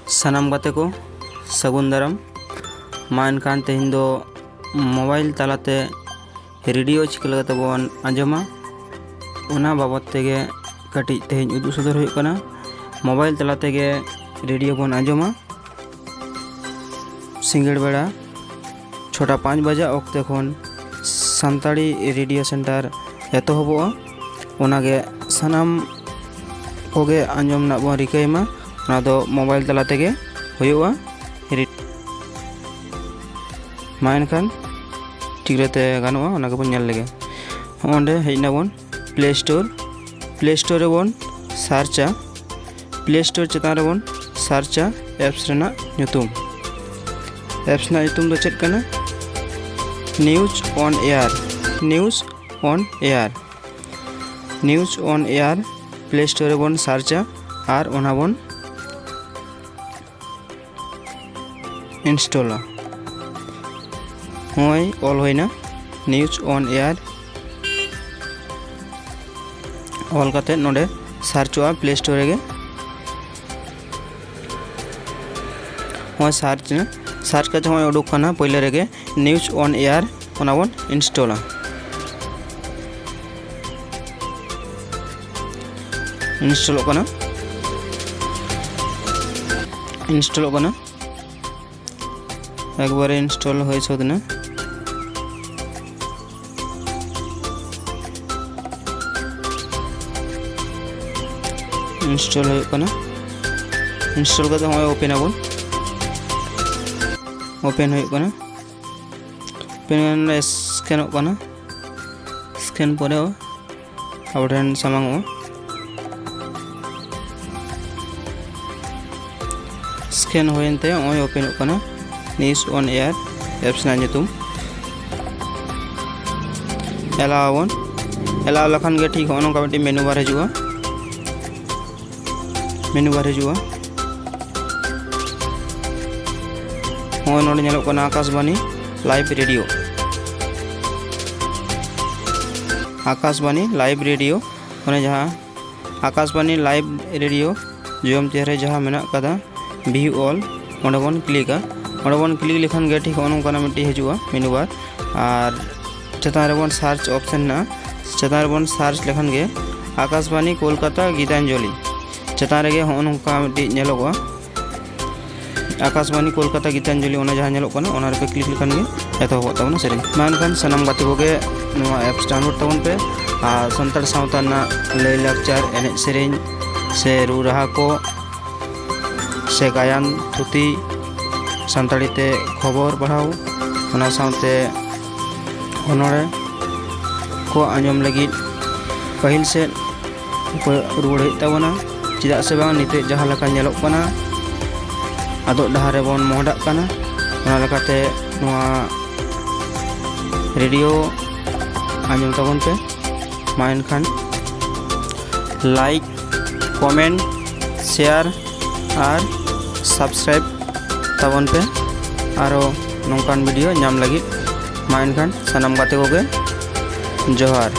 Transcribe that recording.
सानाम गाते को सगुन दाराम मा एनखान तेहें दो मोबाइल तालाते रेडियो चिका लगाते बन आंजमा उना बाबत तेगे कटी तेहें उदुग सदर हुयुग कना। मोबाइल तला तेगे रेडियो बन आंजमा सिंगड़ बेड़ा 6:05 बजे ऑक्ते खन सानताड़ी रेडियो सेंटर एतहबोगा ओनागे सानाम कोगे आंजम ना बन रिकायमा ओना दो मोबाइल तला तेगे हुयुगा। मा एनखान टिकरेते गानोआ ओनागे बन नेल लेगे। ओंडे हेजना बन प्ले स्टोर रे बन सार्चा प्ले स्टोर चेतान रे बन सार्चा एप्स रेना ᱧᱩᱛᱩᱢ। एप्स ना ᱧᱩᱛᱩᱢ दो चेद कना news on air play store रे बन सार्चा और ओना बन इंस्टॉला होय ऑल होइना न्यूज़ ऑन एयर ऑल काते नोडे सार्चोआ प्ले स्टोर रे होय सार्च काते होय उडुक कना पहिले रेगे न्यूज़ ऑन एयर ओना बन इंस्टॉला। इंस्टॉल कना एक बार इंस्टॉल हो सोदना। इंस्टॉल हो कना इंस्टॉल करते हम ओपन आबन ओपन हो कना ओपन स्कैन कना स्कैन परे अब ठेन सामांग स्कैन होते ओपन कना न्यूज़ ऑन एयर एप्स ना ᱧᱩᱛᱩᱢ एलाव लखान गे ठीक होनो का मेनू बार हजुआ होय नोडे नेलोग कना आकाशवाणी लाइव रेडियो ओने जहां आकाशवाणी लाइव रेडियो जोम तेरे जहां मेना कदा व्यू ऑल ओंडे बन क्लिका ओंडे बन क्लिक लेखान गे ठीक होनो कना मिट्टी हजुआ मेनू बार और चेतान रे बन सार्च ऑप्शन ना चेतान रे बन सार्च लेखान गे आकाशवाणी कोलकाता गीतांजलि चेतान रे होनो का मिट्टी नेलोगआ आकाशवाणी कोलकाता गीतांजलि ओना जहां नेलोग कना ओना रे क्लिक लेखान गे एतहबो ताबना सेरेन। मानखान सानाम गाते कोगे नोआ एप्स डाउनलोड ताबन पे और संतार सावता ना लय लाकचार एने सेरेन से रू राहा को से गायन थुती सानताड़ी ते खबर पढ़ाओ ओना सावते होनोरे को आंजम लगी पहिल से रुवाड़ हुयुग ताबोना चेदा से बांग निते जहां लेका नेलोग कना आदो डहारे बन मोहडाग कना ओना लेकाते नोआ रेडियो आंजम ताबन पे। मा एनखान लाइक कमेंट शेयर और सब्सक्राइब ताबन पे आरो नोंकान वीडियो नाम लगी। मा एनखान सानाम गाते कोगे जोहार।